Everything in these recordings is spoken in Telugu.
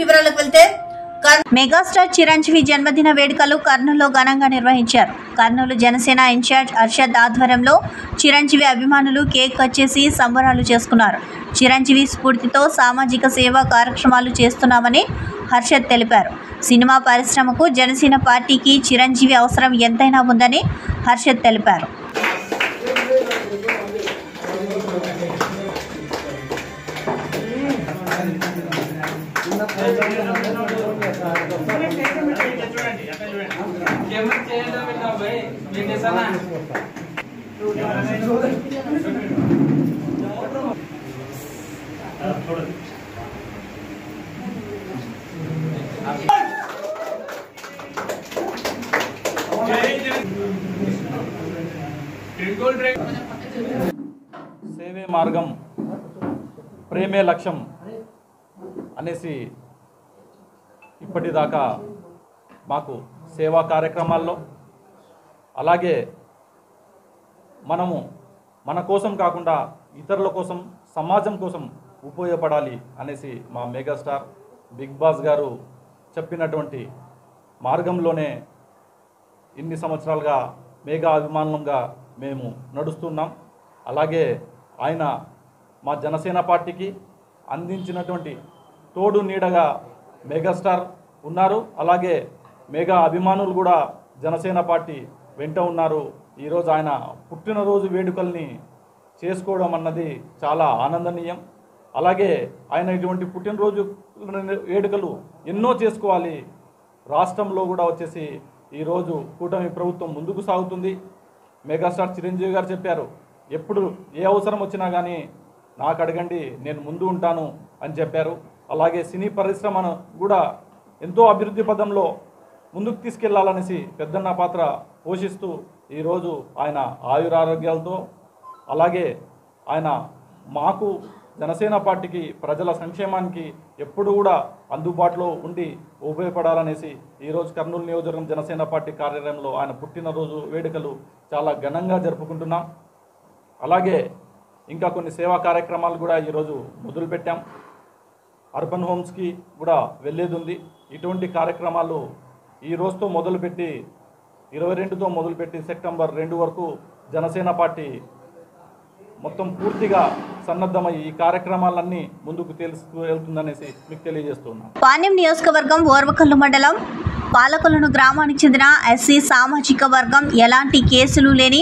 వివరాలకు వెళ్తే మెగాస్టార్ చిరంజీవి జన్మదిన వేడుకలు కర్నూలులో ఘనంగా నిర్వహించారు. కర్నూలు జనసేన ఇన్ఛార్జ్ అర్షద్ ఆధ్వర్యంలో చిరంజీవి అభిమానులు కేక్ కట్ చేసి సంబరాలు చేసుకున్నారు. చిరంజీవి స్ఫూర్తితో సామాజిక సేవా కార్యక్రమాలు చేస్తున్నామని హర్షద్ తెలిపారు. సినిమా పరిశ్రమకు జనసేన పార్టీకి చిరంజీవి అవసరం ఎంతైనా ఉందని హర్షద్ తెలిపారు. సేవే మార్గం ప్రేమే లక్ష్యం అనేసి ఇప్పటిదాకా మాకు సేవా కార్యక్రమాల్లో అలాగే మనము మన కోసం కాకుండా ఇతరుల కోసం సమాజం కోసం ఉపయోగపడాలి అనేసి మా మెగాస్టార్ బిగ్ బాస్ గారు చెప్పినటువంటి మార్గంలోనే ఇన్ని సంవత్సరాలుగా మెగా అభిమానులంగా మేము నడుస్తున్నాం. అలాగే ఆయన మా జనసేన పార్టీకి అందించినటువంటి తోడు నీడగా మెగాస్టార్ ఉన్నారు. అలాగే మెగా అభిమానులు కూడా జనసేన పార్టీ వెంట ఉన్నారు. ఈరోజు ఆయన పుట్టినరోజు వేడుకల్ని చేసుకోవడం అన్నది చాలా ఆనందనీయం. అలాగే ఆయన ఇటువంటి పుట్టినరోజు వేడుకలు ఎన్నో చేసుకోవాలి. రాష్ట్రంలో కూడా వచ్చేసి ఈరోజు కూటమి ప్రభుత్వం ముందుకు సాగుతుంది. మెగాస్టార్ చిరంజీవి గారు చెప్పారు, ఎప్పుడు ఏ అవసరం వచ్చినా కానీ నాకు అడగండి, నేను ముందు ఉంటాను అని చెప్పారు. అలాగే సినీ పరిశ్రమను కూడా ఎంతో అభివృద్ధి పదంలో ముందుకు తీసుకెళ్లాలనేసి పెద్దన్న పాత్ర పోషిస్తూ ఈరోజు ఆయన ఆయురారోగ్యాలతో అలాగే ఆయన మాకు జనసేన పార్టీకి ప్రజల సంక్షేమానికి ఎప్పుడు కూడా అందుబాటులో ఉండి ఉపయోగపడాలనేసి ఈరోజు కర్నూలు నియోజకవర్గం జనసేన పార్టీ కార్యాలయంలో ఆయన పుట్టినరోజు వేడుకలు చాలా ఘనంగా జరుపుకుంటున్నాం. అలాగే ఇంకా కొన్ని సేవా కార్యక్రమాలు కూడా ఈరోజు మొదలుపెట్టాం. అర్బన్ హోమ్స్కి కూడా వెళ్ళేది ఉంది. ఇటువంటి కార్యక్రమాలు ఈ రోజుతో మొదలుపెట్టి 22తో మొదలుపెట్టి సెప్టెంబర్ 2 వరకు జనసేన పార్టీ మొత్తం పూర్తిగా సన్నద్ధమై ఈ కార్యక్రమాలన్నీ ముందుకు వెళ్తుందనేసి మీకు తెలియజేస్తున్నాం. పాణ్యం నియోజకవర్గం ఓర్వకల్లు మండలం పాలకొలను గ్రామానికి చెందిన ఎస్సీ సామాజిక వర్గం ఎలాంటి కేసులు లేని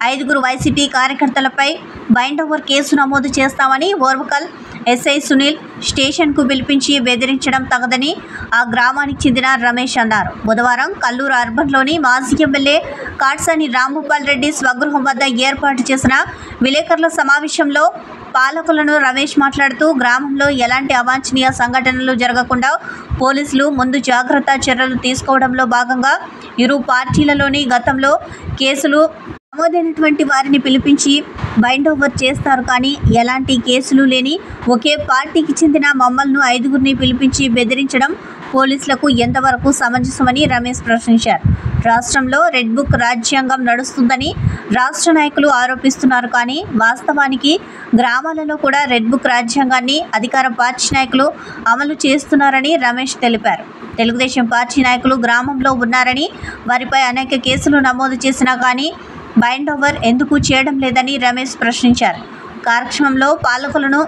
5 వైసీపీ కార్యకర్తలపై బైండ్ ఓవర్ కేసు నమోదు చేస్తామని ఓర్వకల్ ఎస్ఐ సునీల్ స్టేషన్కు పిలిపించి బెదిరించడం తగదని ఆ గ్రామానికి చెందిన రమేష్ అన్నారు. బుధవారం కల్లూరు అర్బన్లోని మాజీ ఎమ్మెల్యే కాట్సాని రాంభూపాల్ రెడ్డి స్వగృహం వద్ద ఏర్పాటు చేసిన విలేకరుల సమావేశంలో పాలకులను రమేష్ మాట్లాడుతూ గ్రామంలో ఎలాంటి అవాంఛనీయ సంఘటనలు జరగకుండా పోలీసులు ముందు జాగ్రత్త చర్యలు తీసుకోవడంలో భాగంగా ఇరు పార్టీలలోని గతంలో కేసులు నమోదైనటువంటి వారిని పిలిపించి బైండ్ ఓవర్ చేస్తారు, కానీ ఎలాంటి కేసులు లేని ఒకే పార్టీకి చెందిన మమ్మల్ని 5 పిలిపించి బెదిరించడం పోలీసులకు ఎంతవరకు సమంజసమని రమేష్ ప్రశ్నించారు. రాష్ట్రంలో రెడ్ బుక్ రాజ్యాంగం నడుస్తుందని రాష్ట్ర నాయకులు ఆరోపిస్తున్నారు, కానీ వాస్తవానికి గ్రామాలలో కూడా రెడ్ బుక్ రాజ్యాంగాన్ని అధికార పార్టీ నాయకులు అమలు చేస్తున్నారని రమేష్ తెలిపారు. తెలుగుదేశం పార్టీ నాయకులు గ్రామంలో ఉన్నారని వారిపై అనేక కేసులు నమోదు చేసినా కానీ బైండ్ ఓవర్ ఎందుకు చేయడం లేదని రమేష్ ప్రశ్నించారు. కార్యక్రమంలో పాలకులను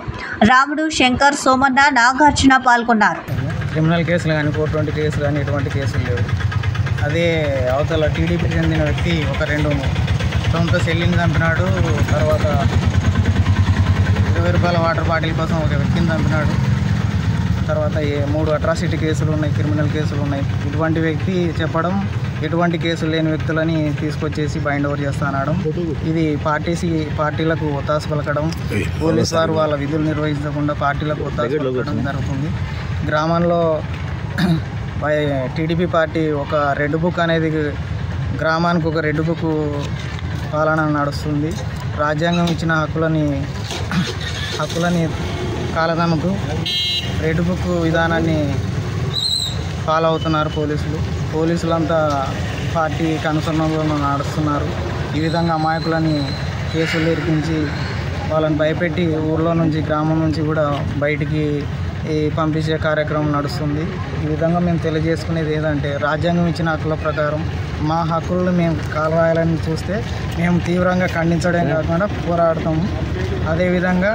రాముడు, శంకర్, సోమన్న, నాగార్జున పాల్గొన్నారు. క్రిమినల్ కేసులు కానీ 420 కేసులు కానీ ఎటువంటి కేసులు లేవు. అదే అవతల టీడీపీకి చెందిన వ్యక్తి ఒక 2 సొంత సెల్లిని చంపినాడు. తర్వాత 20 రూపాయల వాటర్ బాటిల్ కోసం ఒక వ్యక్తిని చంపినాడు. తర్వాత 3 అట్రాసిటీ కేసులు ఉన్నాయి, క్రిమినల్ కేసులు ఉన్నాయి. ఇటువంటి వ్యక్తి చెప్పడం ఎటువంటి కేసులు లేని వ్యక్తులని తీసుకొచ్చేసి బైండ్ ఓవర్ చేస్తానడం, ఇది పార్టీలకు ఒత్తాసు పలకడం, పోలీసు వారు వాళ్ళ విధులు నిర్వహించకుండా పార్టీలకు ఒత్తాసు పలకడం జరుగుతుంది. గ్రామంలో టీడీపీ పార్టీ ఒక రెడ్ బుక్ అనేది గ్రామానికి ఒక రెడ్ బుక్ పాలన నడుస్తుంది. రాజ్యాంగం ఇచ్చిన హక్కులని కాలదమకు రెడ్ బుక్ విధానాన్ని ఫాలో అవుతున్నారు పోలీసులంతా పార్టీకి అనుసరణలో నడుస్తున్నారు. ఈ విధంగా అమాయకులని కేసులు ఇరికించి వాళ్ళని భయపెట్టి ఊర్లో నుంచి గ్రామం నుంచి కూడా బయటికి ఈ పంపించే కార్యక్రమం నడుస్తుంది. ఈ విధంగా మేము తెలియజేసుకునేది ఏంటంటే, రాజ్యాంగం ఇచ్చిన హక్కుల ప్రకారం మా హక్కులను మేము కాలరాయాలని చూస్తే మేము తీవ్రంగా ఖండించడం కాకుండా పోరాడతాము. అదేవిధంగా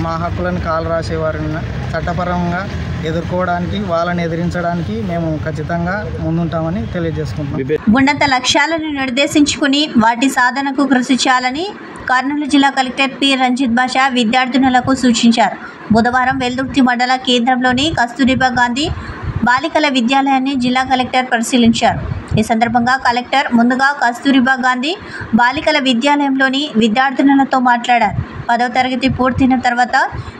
మా హక్కులను కాలరాసే వారిని చట్టపరంగా ఎదుర్కోవడానికి, వాళ్ళని ఎదిరించడానికి మేము ఖచ్చితంగా ముందుంటామని తెలియజేసుకుంటున్నాం. ఉన్నత లక్ష్యాలను నిర్దేశించుకుని వాటి సాధనకు కృషి చేయాలని కర్నూలు జిల్లా కలెక్టర్ పి రంజిత్ బాషా విద్యార్థినులకు సూచించారు. బుధవారం వెల్దుర్తి మండల కేంద్రంలోని కస్తూరిబా గాంధీ బాలికల విద్యాలయాన్ని జిల్లా కలెక్టర్ పరిశీలించారు. ఈ సందర్భంగా కలెక్టర్ ముందుగా కస్తూరిబా గాంధీ బాలికల విద్యాలయంలోని విద్యార్థినులతో మాట్లాడారు. 10వ తరగతి పూర్తయిన తర్వాత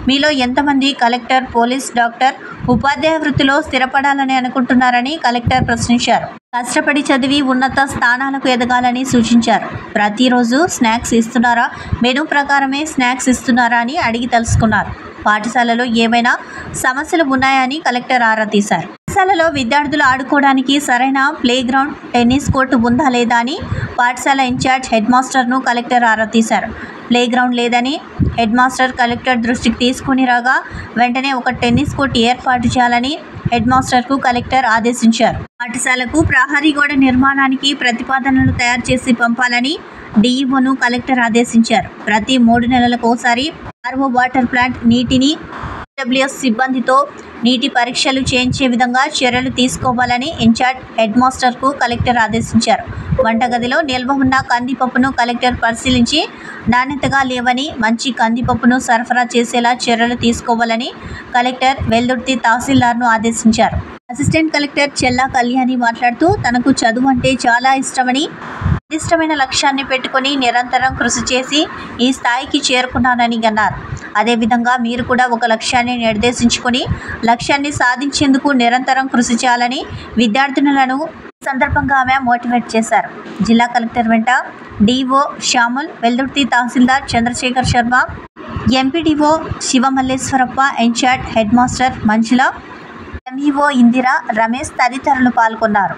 మీలో ఎంతమంది కలెక్టర్, పోలీస్, డాక్టర్, ఉపాధ్యాయ వృత్తిలో స్థిరపడాలని అనుకుంటున్నారని కలెక్టర్ ప్రశ్నించారు. కష్టపడి చదివి ఉన్నత స్థానాలకు ఎదగాలని సూచించారు. ప్రతిరోజు స్నాక్స్ ఇస్తున్నారా, మెనూ ప్రకారమే స్నాక్స్ ఇస్తున్నారా అని అడిగి తెలుసుకున్నారు. పాఠశాలలో ఏమైనా సమస్యలు ఉన్నాయని కలెక్టర్ ఆరా తీశారు. పాఠశాలలో విద్యార్థులు ఆడుకోవడానికి సరైన ప్లే గ్రౌండ్, టెన్నిస్ కోర్టు ఉందా లేదా అని పాఠశాల ఇన్ఛార్జ్ హెడ్ మాస్టర్ను కలెక్టర్ ఆరా తీశారు. ప్లే గ్రౌండ్ లేదని హెడ్ మాస్టర్ కలెక్టర్ దృష్టికి తీసుకుని రాగా వెంటనే ఒక టెన్నిస్ కోర్టు ఏర్పాటు చేయాలని హెడ్ మాస్టర్కు కలెక్టర్ ఆదేశించారు. పాఠశాలకు ప్రహరీ గోడ నిర్మాణానికి ప్రతిపాదనలు తయారు చేసి పంపాలని డీఈఓను కలెక్టర్ ఆదేశించారు. ప్రతి 3 నెలలకు ఒకసారి ఆర్ఓ వాటర్ ప్లాంట్ నీటిని డబ్ల్యూఎస్ సిబ్బందితో నీటి పరీక్షలు చేయించే విధంగా చర్యలు తీసుకోవాలని ఇన్ఛార్జ్ హెడ్ మాస్టర్కు కలెక్టర్ ఆదేశించారు. వంటగదిలో నిల్వ ఉన్న కందిపప్పును కలెక్టర్ పరిశీలించి నాణ్యతగా లేవని మంచి కందిపప్పును సరఫరా చేసేలా చర్యలు తీసుకోవాలని కలెక్టర్ వెల్దుర్తి తహసీల్దార్ను ఆదేశించారు. అసిస్టెంట్ కలెక్టర్ చెల్లా కళ్యాణి మాట్లాడుతూ తనకు చదువు అంటే చాలా ఇష్టమని, నిర్దిష్టమైన లక్ష్యాన్ని పెట్టుకుని నిరంతరం కృషి చేసి ఈ స్థాయికి చేరుకున్నానని అన్నారు. అదేవిధంగా మీరు కూడా ఒక లక్ష్యాన్ని నిర్దేశించుకుని లక్ష్యాన్ని సాధించేందుకు నిరంతరం కృషి చేయాలని విద్యార్థినులను సందర్భంగా ఆమె మోటివేట్ చేశారు. జిల్లా కలెక్టర్ వెంట DO Samuel, Veldurthi tahsildar Chandrasekhar Sharma, MPDO Sivamalleswarappa, incharge head master Manjula, MEO Indira, Ramesh తదితరులు పాల్గొన్నారు.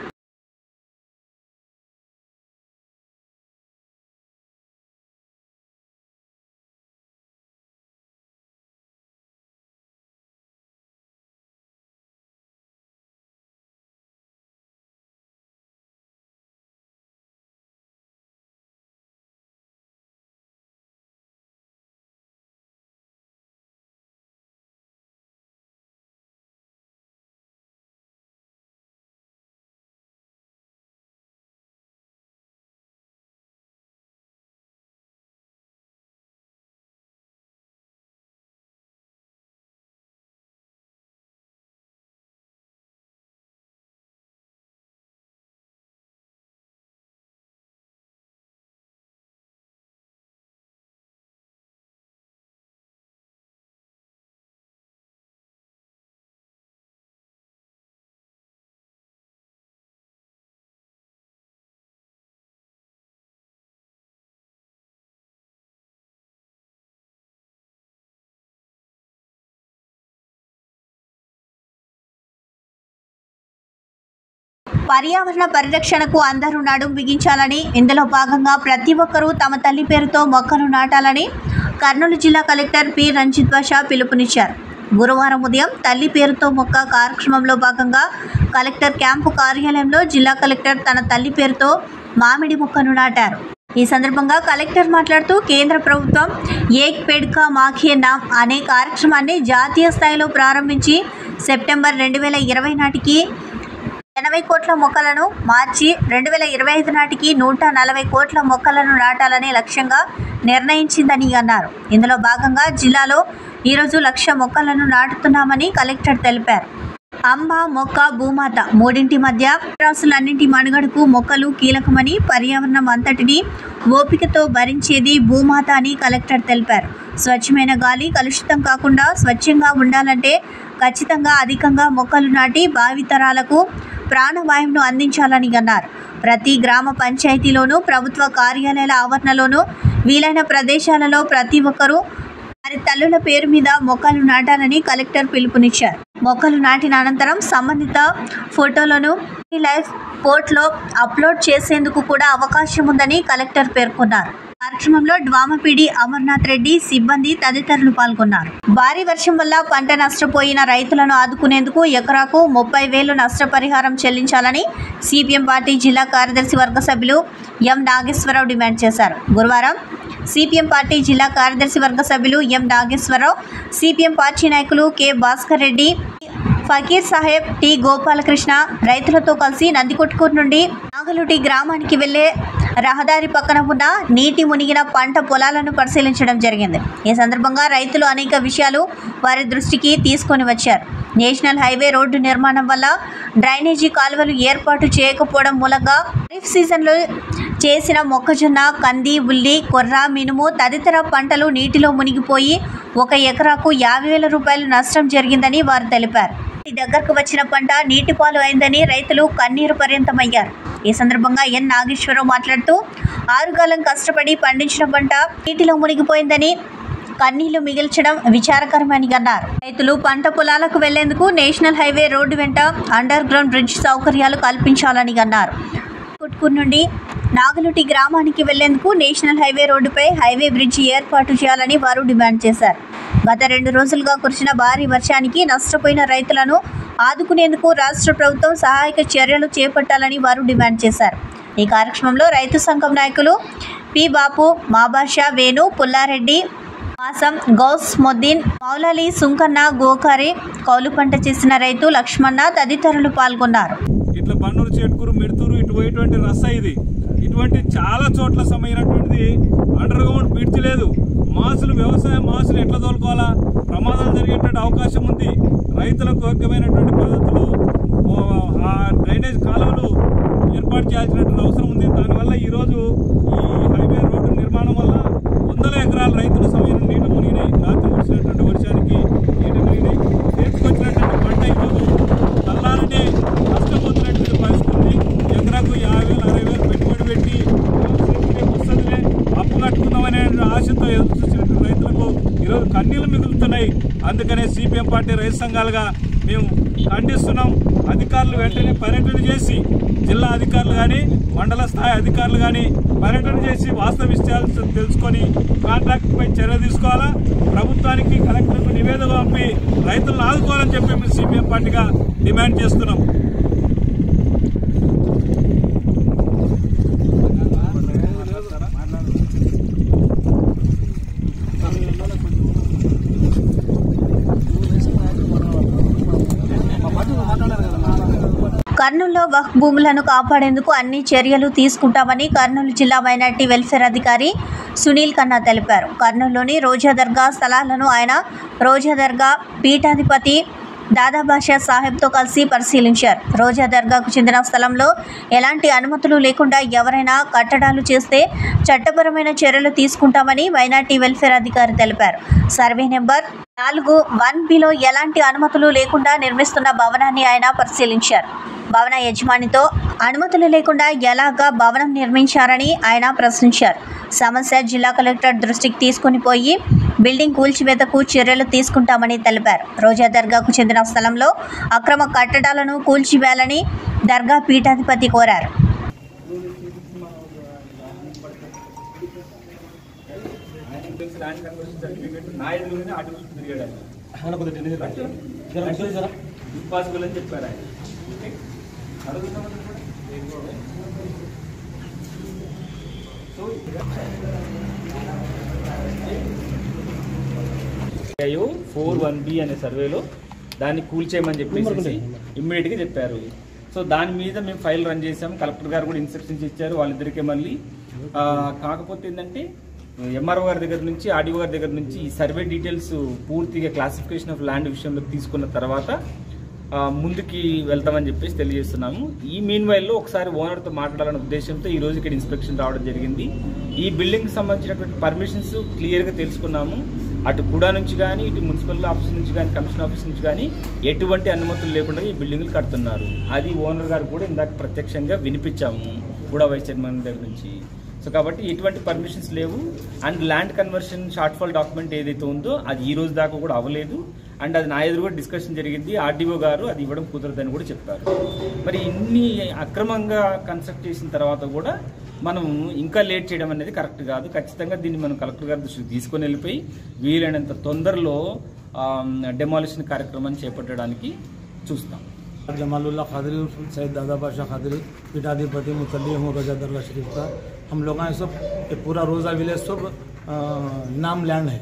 పర్యావరణ పరిరక్షణకు అందరూ నడుం బిగించాలని, ఇందులో భాగంగా ప్రతి ఒక్కరూ తమ తల్లి పేరుతో మొక్కలు నాటాలని కర్నూలు జిల్లా కలెక్టర్ పి రంజిత్ బాషా పిలుపునిచ్చారు. గురువారం ఉదయం తల్లి పేరుతో మొక్క కార్యక్రమంలో భాగంగా కలెక్టర్ క్యాంపు కార్యాలయంలో జిల్లా కలెక్టర్ తన తల్లి పేరుతో మామిడి మొక్కను నాటారు. ఈ సందర్భంగా కలెక్టర్ మాట్లాడుతూ కేంద్ర ప్రభుత్వం ఏక్ పేడ్ కా మాఖే నామ్ అనే కార్యక్రమాన్ని జాతీయ స్థాయిలో ప్రారంభించి సెప్టెంబర్ 2020 నాటికి 80 కోట్ల మొక్కలను, మార్చి 2025 నాటికి 140 కోట్ల మొక్కలను నాటాలనే లక్ష్యంగా నిర్ణయించిందని అన్నారు. ఇందులో భాగంగా జిల్లాలో ఈరోజు 1,00,000 మొక్కలను నాటుతున్నామని కలెక్టర్ తెలిపారు. అంబ, మొక్క, భూమాత మూడింటి మధ్య రాసులన్నింటి మనుగడకు మొక్కలు కీలకమని, పర్యావరణం అంతటినీ ఓపికతో భరించేది భూమాత అని కలెక్టర్ తెలిపారు. స్వచ్ఛమైన గాలి కలుషితం కాకుండా స్వచ్ఛంగా ఉండాలంటే ఖచ్చితంగా అధికంగా మొక్కలు నాటి భావితరాలకు ప్రాణవాయువును అందించాలని అన్నారు. ప్రతి గ్రామ పంచాయతీలోనూ, ప్రభుత్వ కార్యాలయాల ఆవరణలోనూ, వీలైన ప్రదేశాలలో ప్రతి ఒక్కరూ వారి తల్లుల పేరు మీద మొక్కలు నాటాలని కలెక్టర్ పిలుపునిచ్చారు. మొక్కలు నాటిన అనంతరం సంబంధిత ఫోటోలను లైవ్ పోర్ట్లో అప్లోడ్ చేసేందుకు కూడా అవకాశం ఉందని కలెక్టర్ పేర్కొన్నారు. కార్యక్రమంలో డ్వామపీడి అమర్నాథ్ రెడ్డి, సిబ్బంది తదితరులు పాల్గొన్నారు. భారీ వర్షం వల్ల పంట నష్టపోయిన రైతులను ఆదుకునేందుకు ఎకరాకు 30,000 నష్టపరిహారం చెల్లించాలని సిపిఎం పార్టీ జిల్లా కార్యదర్శి వర్గ సభ్యులు ఎం నాగేశ్వరరావు డిమాండ్ చేశారు. గురువారం సిపిఎం పార్టీ జిల్లా కార్యదర్శి వర్గ సభ్యులు ఎం నాగేశ్వరరావు, సిపిఎం పార్టీ నాయకులు కె భాస్కర్ రెడ్డి, ఫకీర్ సాహెబ్, టి గోపాలకృష్ణ రైతులతో కలిసి నందికొట్కూరు నుండి నాగలుటి గ్రామానికి వెళ్లే రహదారి పక్కన ఉన్న నీటి మునిగిన పంట పొలాలను పరిశీలించడం జరిగింది. ఈ సందర్భంగా రైతులు అనేక విషయాలు వారి దృష్టికి తీసుకొని వచ్చారు. నేషనల్ హైవే రోడ్డు నిర్మాణం వల్ల డ్రైనేజీ కాలువలు ఏర్పాటు చేయకపోవడం మూలంగా ఖరీఫ్ సీజన్లో చేసిన మొక్కజొన్న, కంది, ఉల్లి, కొర్ర, మినుము తదితర పంటలు నీటిలో మునిగిపోయి 1 ఎకరాకు 50,000 రూపాయలు నష్టం జరిగిందని వారు తెలిపారు. దగ్గరకు వచ్చిన పంట నీటిపాలు అయిందని రైతులు కన్నీరు పర్యంతమయ్యారు. ఈ సందర్భంగా ఎన్ నాగేశ్వరరావు మాట్లాడుతూ 6 కాలం కష్టపడి పండించిన పంట నీటిలో మునిగిపోయిందని కన్నీళ్లు మిగిల్చడం విచారకరమని అన్నారు. రైతులు పంట పొలాలకు వెళ్లేందుకు నేషనల్ హైవే రోడ్డు వెంట అండర్ గ్రౌండ్ బ్రిడ్జ్ సౌకర్యాలు కల్పించాలని అన్నారు. కొట్కూరు నుండి నాగలుటి గ్రామానికి వెళ్లేందుకు నేషనల్ హైవే రోడ్డుపై హైవే బ్రిడ్జి ఏర్పాటు చేయాలని వారు డిమాండ్ చేశారు. గత 2 రోజులుగా కురిసిన భారీ వర్షానికి నష్టపోయిన రైతులను ఆదుకునేందుకు రాష్ట్ర ప్రభుత్వం సహాయక చర్యలు చేపట్టాలని వారు డిమాండ్ చేశారు. ఈ కార్యక్రమంలో రైతు సంఘం నాయకులు పి బాపు, మాబాషా, వేణు, పుల్లారెడ్డి, మాసం, గౌస్ మొద్దీన్, మౌలాలి, సుంకన్న, గోకారి, కౌలు పంట చేసిన రైతు లక్ష్మణ తదితరులు పాల్గొన్నారు. ఇట్లా బన్నూరు, చేట్కూరు, మిడుతూరు ఇటువంటి రస ఇది ఇటువంటి చాలా చోట్ల సమయమైనటువంటిది అండర్ గ్రౌండ్ బ్రిడ్జ్ లేదు. మాసులు వ్యవసాయ మాసులు ఎట్లా తోలుకోవాలా, ప్రమాదాలు జరిగేటువంటి అవకాశం ఉంది. రైతులకు యోగ్యమైనటువంటి పద్ధతులు ఆ డ్రైనేజ్ కాలువలు ఏర్పాటు చేయాల్సినటువంటి అవసరం ఉంది. దానివల్ల ఈరోజు ఈ హైవే రోడ్డు నిర్మాణం వల్ల 100 ఎకరాల రైతుల సమయం నీట మునిగినాయి. రాత్రి వచ్చినటువంటి వర్షానికి నీట మునిగినాయి. చేతికొచ్చినటువంటి పంట ఈరోజు తల్లాలనే నష్టపోతున్నటువంటి పరిస్థితి ఉంది. ఎకరాకు 50,000, 60,000 పెట్టుబడి పెట్టి వస్తుందిలే అప్పు కట్టుకుందామనే ఆశతో ఎదురు చూసినటువంటి రైతులకు ఈరోజు కన్నీళ్లు మిగులుతున్నాయి. అందుకనే సిపిఎం పార్టీ రైతు సంఘాలుగా మేము ఖండిస్తున్నాం. అధికారులు వెంటనే పర్యటన చేసి, జిల్లా అధికారులు కానీ మండల స్థాయి అధికారులు కానీ పర్యటన చేసి వాస్తవ విషయాలు తెలుసుకొని కాంట్రాక్ట్పై చర్య తీసుకోవాలా. ప్రభుత్వానికి, కలెక్టర్కు నివేదిక పంపి రైతులను ఆదుకోవాలని చెప్పి మేము సిపిఎం పార్టీగా డిమాండ్ చేస్తున్నాం. కర్నూలులో వక్ఫ్ భూములను కాపాడేందుకు అన్ని చర్యలు తీసుకుంటామని కర్నూలు జిల్లా మైనార్టీ వెల్ఫేర్ అధికారి సునీల్ ఖన్నా తెలిపారు. కర్నూలులోని రోజా దర్గా స్థలాలను ఆయన రోజా దర్గా పీఠాధిపతి దాదాబాషా సాహెబ్తో కలిసి పరిశీలించారు. రోజా దర్గాకు చెందిన స్థలంలో ఎలాంటి అనుమతులు లేకుండా ఎవరైనా కట్టడాలు చేస్తే చట్టపరమైన చర్యలు తీసుకుంటామని మైనార్టీ వెల్ఫేర్ అధికారి తెలిపారు. సర్వే నెంబర్ 4(1)బిలో ఎలాంటి అనుమతులు లేకుండా నిర్మిస్తున్న భవనాన్ని ఆయన పరిశీలించారు. భవన యజమానితో అనుమతులు లేకుండా ఎలాగా భవనం నిర్మించారని ఆయన ప్రశ్నించారు. సమస్య జిల్లా కలెక్టర్ దృష్టికి తీసుకుని పోయి బిల్డింగ్ కూల్చివేతకు చర్యలు తీసుకుంటామని తెలిపారు. రోజా దర్గాకు చెందిన స్థలంలో అక్రమ కట్టడాలను కూల్చివేయాలని దర్గా పీఠాధిపతి కోరారు. ఇంపాసిబుల్ అని చెప్పారు ఆయన. అయ్యో 4(1)B అనే సర్వేలో దాన్ని కూల్చేయమని చెప్పేసి ఇమ్మీడియట్గా చెప్పారు. సో దాని మీద మేము ఫైల్ రన్ చేసాము. కలెక్టర్ గారు కూడా ఇన్స్ట్రక్షన్స్ ఇచ్చారు వాళ్ళిద్దరికే. మళ్ళీ కాకపోతే ఏంటంటే ఎంఆర్ఓ గారి దగ్గర నుంచి, ఆర్డీఓ గారి దగ్గర నుంచి ఈ సర్వే డీటెయిల్స్ పూర్తిగా క్లాసిఫికేషన్ ఆఫ్ ల్యాండ్ విషయంలో తీసుకున్న తర్వాత ముందుకి వెళ్తామని చెప్పేసి తెలియజేస్తున్నాము. ఈ మీన్ వైల్లో ఒకసారి ఓనర్తో మాట్లాడాలనే ఉద్దేశంతో ఈ రోజు ఇక్కడ ఇన్స్పెక్షన్ రావడం జరిగింది. ఈ బిల్డింగ్కి సంబంధించినటువంటి పర్మిషన్స్ క్లియర్గా తెలుసుకున్నాము. అటు కూడా నుంచి కానీ, ఇటు మున్సిపల్ ఆఫీస్ నుంచి కానీ, కమిషన్ ఆఫీస్ నుంచి కానీ ఎటువంటి అనుమతులు లేకుండా ఈ బిల్డింగ్లు కడుతున్నారు. అది ఓనర్ గారు కూడా ఇందాక ప్రత్యక్షంగా వినిపించాము కూడా వైస్ చైర్మన్ దగ్గర నుంచి. సో కాబట్టి ఎటువంటి పర్మిషన్స్ లేవు. And land conversion short fall document ఏదైతే ఉందో అది ఈ రోజు దాకా కూడా అవ్వలేదు. అండ్ అది నా ఎదురు కూడా డిస్కషన్ జరిగింది. ఆర్డీఓ గారు అది ఇవ్వడం కుదరదని కూడా చెప్పారు. మరి ఇన్ని అక్రమంగా కన్స్ట్రక్ట్ చేసిన తర్వాత కూడా మనం ఇంకా లేట్ చేయడం అనేది కరెక్ట్ కాదు. ఖచ్చితంగా దీన్ని మనం కలెక్టర్ గారి దృష్టికి తీసుకొని వెళ్ళిపోయి వీలైనంత తొందరలో డెమాలిషన్ కార్యక్రమాన్ని చేపట్టడానికి చూస్తాం. जमालुल्लाह खादरी सैयद दादा बादशाह खादरी पीठाधिपति मुतल्ली हूँ रजा दरगाह शरीफ का। हम लोग हैं सब ये पूरा रोज़ा विलेज सब नाम लैंड है,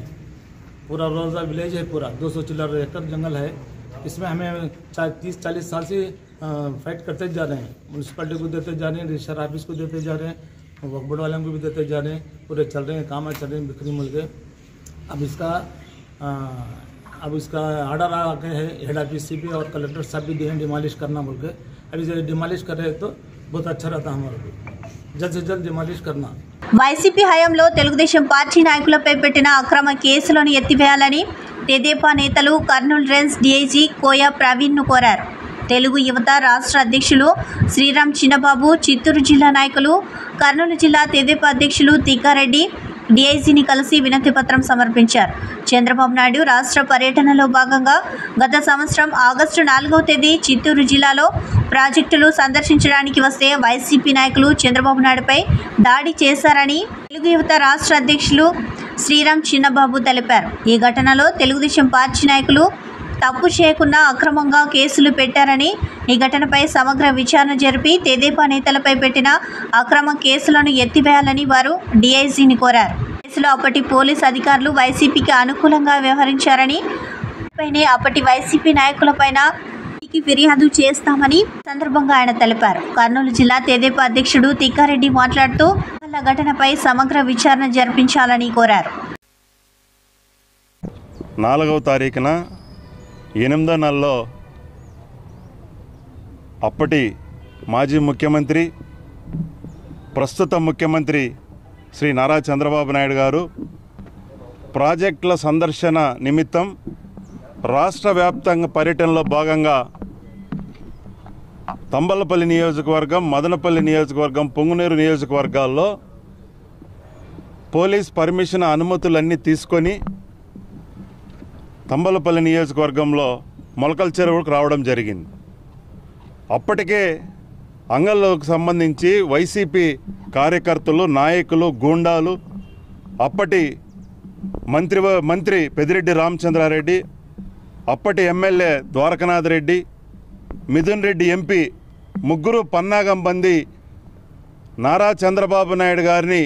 पूरा रोज़ा विलेज है, पूरा 200 चिल्लर एकड़ जंगल है। इसमें हमें 30-40 साल से फाइट करते जा रहे हैं। म्यूनसिपलिटी को देते जा रहे हैं, रजिस्टर ऑफिस को देते जा रहे हैं, वक्फ बोर्ड वालों को भी देते जा रहे हैं, पूरे चल रहे हैं, काम चल रहे हैं बिक्री मिल गए। अब इसका ऑर्डर आ गए है हेड ऑफिस से भी और कलेक्टर साहब भी दिए हैं डिमोलिश करना बोल के। अभी जब डिमोलिश कर रहे हैं तो बहुत अच्छा रहता हमारे को, जल्द से जल्द डिमोलिश करना। వైసీపీ హయాంలో తెలుగుదేశం పార్టీ నాయకులపై పెట్టిన అక్రమ కేసులను ఎత్తివేయాలని తెదేపా నేతలు కర్నూలు రేంజ్ డీఐజీ కోయా ప్రవీణ్ను కోరారు. తెలుగు యువత రాష్ట్ర అధ్యక్షులు శ్రీరామ్ చిన్నబాబు, చిత్తూరు జిల్లా నాయకులు, కర్నూలు జిల్లా తెదేపా అధ్యక్షులు తిక్కారెడ్డి డీఐజీని కలిసి వినతి పత్రం సమర్పించారు. చంద్రబాబు నాయుడు రాష్ట్ర పర్యటనలో భాగంగా గత సంవత్సరం ఆగస్టు 4వ తేదీ చిత్తూరు జిల్లాలో ప్రాజెక్టులు సందర్శించడానికి వస్తే వైసీపీ నాయకులు చంద్రబాబు నాయుడుపై దాడి చేశారని తెలుగు యువత రాష్ట్ర అధ్యక్షులు శ్రీరామ్ చిన్నబాబు తెలిపారు. ఈ ఘటనలో తెలుగుదేశం పార్టీ నాయకులు తప్పు చేయకుండా అక్రమంగా కేసులు పెట్టారని, ఈ ఘటనపై సమగ్ర విచారణ జరిపి తెదేపా నేతలపై పెట్టిన అక్రమ కేసులను ఎత్తివేయాలని వారు డీఐజీని కోరారు. కేసులో అప్పటి పోలీస్ అధికారులు వైసీపీకి అనుకూలంగా వ్యవహరించారని, అప్పటి వైసీపీ నాయకులపైన ఫిర్యాదు చేస్తామని సందర్భంగా ఆయన తెలిపారు. కర్నూలు జిల్లా తెదేపా అధ్యక్షుడు తిక్కారెడ్డి మాట్లాడుతూ ఘటనపై సమగ్ర విచారణ జరిపించాలని కోరారు. 4వ తారీఖున 8వ నెలలో అప్పటి మాజీ ముఖ్యమంత్రి ప్రస్తుత ముఖ్యమంత్రి శ్రీ నారా చంద్రబాబు నాయుడు గారు ప్రాజెక్టుల సందర్శన నిమిత్తం రాష్ట్ర వ్యాప్తంగా పర్యటనలో భాగంగా తంబలపల్లి నియోజకవర్గం, మదనపల్లి నియోజకవర్గం, పొంగునూరు నియోజకవర్గాల్లో పోలీస్ పర్మిషన్ అనుమతులన్నీ తీసుకొని తంబలపల్లి నియోజకవర్గంలో మొలకల చెరువుకు రావడం జరిగింది. అప్పటికే అంగళ్ళకు సంబంధించి వైసీపీ కార్యకర్తలు, నాయకులు, గూండాలు, అప్పటి మంత్రి పెద్దిరెడ్డి రామచంద్రారెడ్డి, అప్పటి ఎమ్మెల్యే ద్వారకనాథ్ రెడ్డి, మిథున్ రెడ్డి ఎంపీ ముగ్గురు పన్నాగం బంది నారా చంద్రబాబు నాయుడు గారిని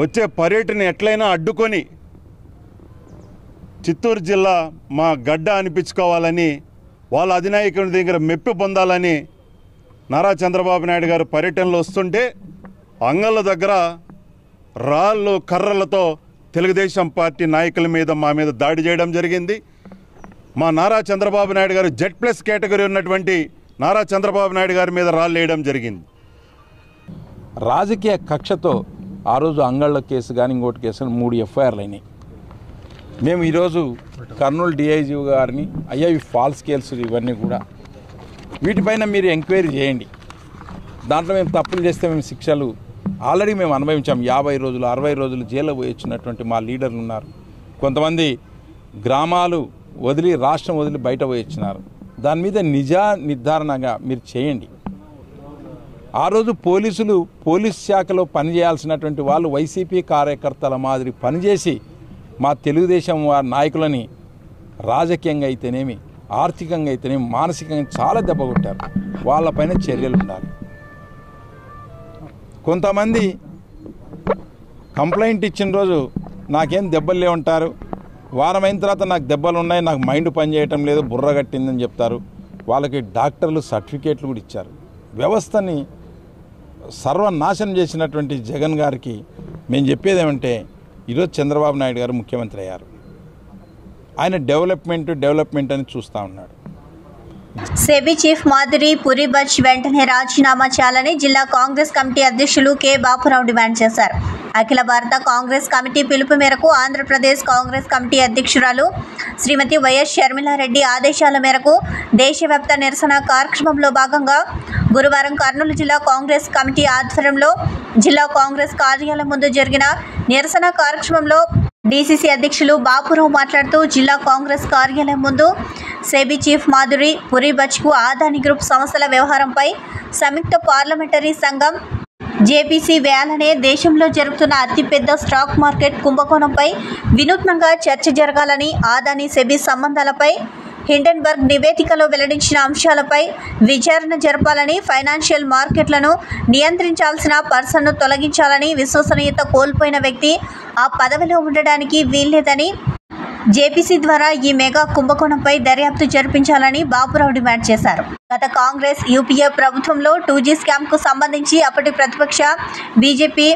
వచ్చే పర్యటన ఎట్లయినా అడ్డుకొని చిత్తూరు జిల్లా మా గడ్డ అనిపించుకోవాలని, వాళ్ళ అధినాయకుని దగ్గర మెప్పు పొందాలని నారా చంద్రబాబు నాయుడు గారు పర్యటనలో వస్తుంటే అంగళ్ళ దగ్గర రాళ్ళు, కర్రలతో తెలుగుదేశం పార్టీ నాయకుల మీద మా మీద దాడి చేయడం జరిగింది. మా నారా చంద్రబాబు నాయుడు గారు Z+ కేటగిరీ ఉన్నటువంటి నారా చంద్రబాబు నాయుడు గారి మీద రాళ్ళు వేయడం జరిగింది. రాజకీయ కక్షతో ఆ రోజు అంగళ్ళ కేసు కానీ ఇంకోటి కేసు 3 FIRలు అయినాయి. మేము ఈరోజు కర్నూలు డిఐజీ గారిని అయ్యా ఇవి ఫాల్స్ కేసులు ఇవన్నీ కూడా వీటిపైన మీరు ఎంక్వైరీ చేయండి, దాంట్లో మేము తప్పులు చేస్తే మేము శిక్షలు ఆల్రెడీ మేము అనుభవించాం. 50 రోజులు 60 రోజులు జైల్లో పోయి వచ్చినటువంటి మా లీడర్లు ఉన్నారు. కొంతమంది గ్రామాలు వదిలి రాష్ట్రం వదిలి బయట పోయి వచ్చినారు. దాని మీద నిర్ధారణగా మీరు చేయండి. ఆ రోజు పోలీస్ శాఖలో పనిచేయాల్సినటువంటి వాళ్ళు వైసీపీ కార్యకర్తల మాదిరి పనిచేసి మా తెలుగుదేశం వారి నాయకులని రాజకీయంగా అయితేనేమి, ఆర్థికంగా అయితేనేమి, మానసికంగా చాలా దెబ్బ కొట్టారు. వాళ్ళపైన చర్యలు ఉండాలి. కొంతమంది కంప్లైంట్ ఇచ్చిన రోజు నాకేం దెబ్బలు లేవంటారు, వారం అయిన తర్వాత నాకు దెబ్బలు ఉన్నాయి, నాకు మైండ్ పనిచేయటం లేదు, బుర్ర కట్టిందని చెప్తారు. వాళ్ళకి డాక్టర్లు సర్టిఫికేట్లు కూడా ఇచ్చారు. వ్యవస్థని సర్వనాశనం చేసినటువంటి జగన్ గారికి మేము చెప్పేది ఏమంటే, ఈరోజు చంద్రబాబు నాయుడు గారు ముఖ్యమంత్రి అయ్యారు. ఆయన డెవలప్మెంట్ అని చూస్తూ ఉన్నాడు. సెబీ చీఫ్ మాధురి పురిబచ్ వెంటనే రాజీనామా చేయాలని జిల్లా కాంగ్రెస్ కమిటీ అధ్యక్షులు కె బాపురావు డిమాండ్ చేశారు. అఖిల భారత కాంగ్రెస్ కమిటీ పిలుపు మేరకు ఆంధ్రప్రదేశ్ కాంగ్రెస్ కమిటీ అధ్యక్షురాలు శ్రీమతి వైఎస్ షర్మిలారెడ్డి ఆదేశాల మేరకు దేశవ్యాప్త నిరసన కార్యక్రమంలో భాగంగా గురువారం కర్నూలు జిల్లా కాంగ్రెస్ కమిటీ ఆధ్వర్యంలో జిల్లా కాంగ్రెస్ కార్యాలయం ముందు జరిగిన నిరసన కార్యక్రమంలో డీసీసీ అధ్యక్షులు బాపురావు మాట్లాడుతూ జిల్లా కాంగ్రెస్ కార్యాలయం ముందు సెబీ చీఫ్ మాధురి పురి బచ్కు ఆదాని గ్రూప్ సంస్థల వ్యవహారంపై సంయుక్త పార్లమెంటరీ సంఘం జేపీసీ వేయాలనే దేశంలో జరుగుతున్న అతిపెద్ద స్టాక్ మార్కెట్ కుంభకోణంపై వినూత్నంగా చర్చ జరగాలని, ఆదాని సెబీ సంబంధాలపై హిండెన్బర్గ్ నివేదికలో వెల్లడించిన అంశాలపై విచారణ జరపాలని, ఫైనాన్షియల్ మార్కెట్లను నియంత్రించాల్సిన పర్సన్ను తొలగించాలని, విశ్వసనీయత కోల్పోయిన వ్యక్తి ఆ పదవిలో ఉండడానికి వీల్లేదని, జేపీసీ ద్వారా ఈ మెగా కుంభకోణంపై దర్యాప్తు జరిపించాలని బాపురావు డిమాండ్ చేశారు. గత కాంగ్రెస్ యూపీఏ ప్రభుత్వంలో 2G స్కామ్కు సంబంధించి అప్పటి ప్రతిపక్ష బీజేపీ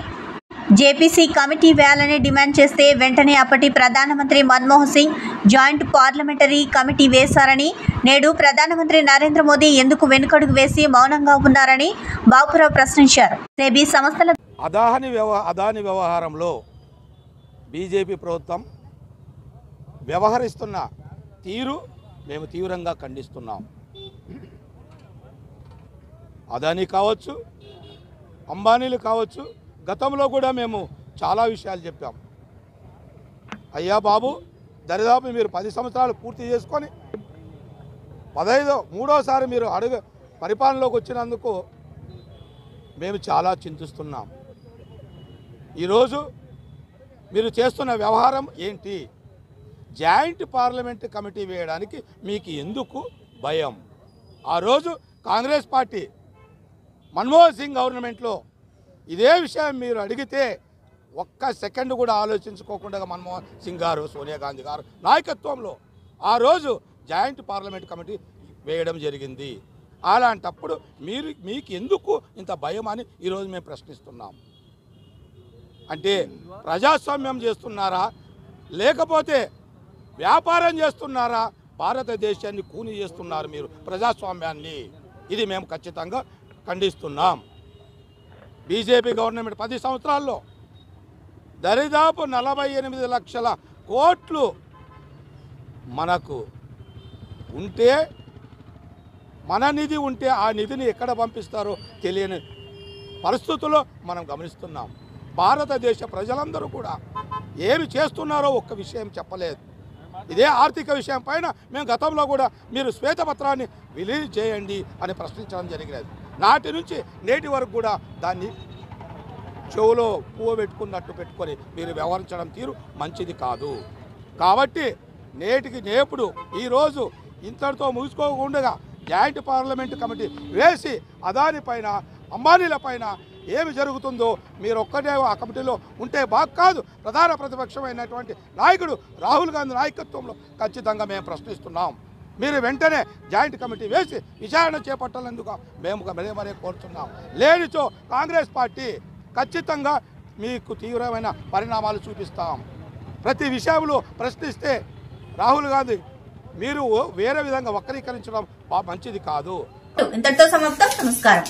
జేపీసీ కమిటీ వేయాలని డిమాండ్ చేస్తే వెంటనే అప్పటి ప్రధానమంత్రి Manmohan Singh joint parliamentary committee వేశారని, నేడు ప్రధానమంత్రి నరేంద్ర మోదీ ఎందుకు వెనుకడుగు వేసి మౌనంగా ఉన్నారని బాపురావు ప్రశ్నించారు. సెబీ సంస్థల అదాని వ్యవహారంలో బీజేపీ ప్రభుత్వం వ్యవహరిస్తున్న తీరు మేము తీవ్రంగా ఖండిస్తున్నాం. అదాని కావచ్చు, అంబానీలు కావచ్చు, గతంలో కూడా మేము చాలా విషయాలు చెప్పాం. అయ్యా బాబు, దరిదాపు మీరు 10 సంవత్సరాలు పూర్తి చేసుకొని 15వ మీరు పరిపాలనలోకి వచ్చినందుకు మేము చాలా చింతిస్తున్నాం. ఈరోజు మీరు చేస్తున్న వ్యవహారం ఏంటి? జాయింట్ పార్లమెంట్ కమిటీ వేయడానికి మీకు ఎందుకు భయం? ఆ రోజు కాంగ్రెస్ పార్టీ మన్మోహన్ సింగ్ గవర్నమెంట్లో ఇదే విషయం మీరు అడిగితే ఒక్క సెకండ్ కూడా ఆలోచించుకోకుండా మన్మోహన్ సింగ్ గారు, సోనియా గాంధీ గారు నాయకత్వంలో ఆ రోజు జాయింట్ పార్లమెంట్ కమిటీ వేయడం జరిగింది. అలాంటప్పుడు మీకు ఎందుకు ఇంత భయం అని ఈరోజు మేము ప్రశ్నిస్తున్నాం. అంటే ప్రజాస్వామ్యం చేస్తున్నారా, లేకపోతే వ్యాపారం చేస్తున్నారా? భారతదేశాన్ని కూని చేస్తున్నారు మీరు, ప్రజాస్వామ్యాన్ని. ఇది మేము ఖచ్చితంగా ఖండిస్తున్నాం. బీజేపీ గవర్నమెంట్ 10 సంవత్సరాల్లో దరిదాపు 48 లక్షల కోట్లు మనకు ఉంటే, మన నిధి ఉంటే ఆ నిధిని ఎక్కడ పంపిస్తారో తెలియని పరిస్థితుల్లో మనం గమనిస్తున్నాం. భారతదేశ ప్రజలందరూ కూడా ఏమి చేస్తున్నారో ఒక్క విషయం చెప్పలేదు. ఇదే ఆర్థిక విషయం పైన మేము గతంలో కూడా మీరు శ్వేతపత్రాన్ని రిలీజ్ చేయండి అని ప్రశ్నించడం జరిగినది. నాటి నుంచి నేటి వరకు కూడా దాన్ని చెవులో పువ్వు పెట్టుకున్నట్టు పెట్టుకొని మీరు వ్యవహరించడం తీరు మంచిది కాదు. కాబట్టి నేపుడు ఈరోజు ఇంతటితో ముగిసుకోకుండా జాయింట్ పార్లమెంట్ కమిటీ వేసి అదాని పైన, అంబానీల పైన ఏమి జరుగుతుందో మీరు ఒక్కటే ఆ కమిటీలో ఉంటే బాగా కాదు. ప్రధాన ప్రతిపక్షమైనటువంటి నాయకుడు రాహుల్ గాంధీ నాయకత్వంలో ఖచ్చితంగా మేము ప్రశ్నిస్తున్నాం. మీరు వెంటనే జాయింట్ కమిటీ వేసి విచారణ చేపట్టాలందుకు మేము మరీ కోరుతున్నాం. లేనిచో కాంగ్రెస్ పార్టీ ఖచ్చితంగా మీకు తీవ్రమైన పరిణామాలు చూపిస్తాం. ప్రతి విషయంలో ప్రశ్నిస్తే రాహుల్ గాంధీ మీరు వేరే విధంగా వక్రీకరించడం మంచిది కాదు. ఇంతటితో సమాప్తం. నమస్కారం.